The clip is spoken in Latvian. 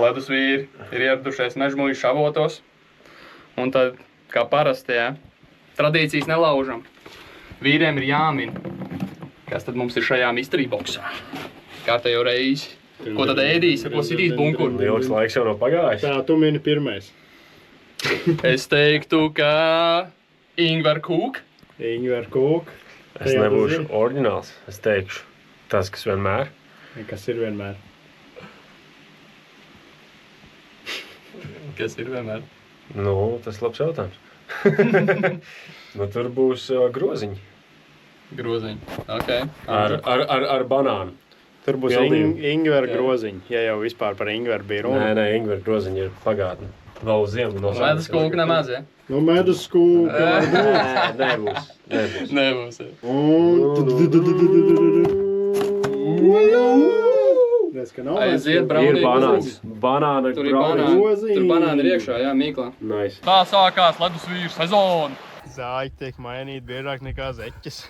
Ledus vīri ir ieradušies Mežmuļu šavotos. Un tad, kā parasti, tradīcijas nelaužam. Vīriem ir jāmin, kas tad mums ir šajā mystery boxā. Kārtējo reizi. Ko tad ēdīs, ko sitīs bunkuru? Ilgs laiks jau nav pagājis. Tā, tu mini pirmais. Es teiktu, ka Ingver Kūk. Ingver Kūk. Es nebūšu oriģināls. Es teikšu tas, kas vienmēr. Kas ir vienmēr? Kas ir vienmēr? Nu, tas labs jautājums. Nu, tur būs groziņi. Groziņi, ok. Ar banānu. Tur būs Ingver groziņi, ja jau vispār par Ingver bija runa. Nē, Ingver groziņi ir pagātni. Vēl uz ziemu. Medus kūka nemaz, ja? Nu, medus kūka. Nebūs. Nebūs, ja. Aiziet Ir braunīgi. banāns. Banāna Tur ir banāni. Groziņi. Tur banāni ir iekšā, jā, mīklā. Nice. Tā sākās ledus vīru sezona. Zāļi tiek mainīti biežāk nekā zeķes.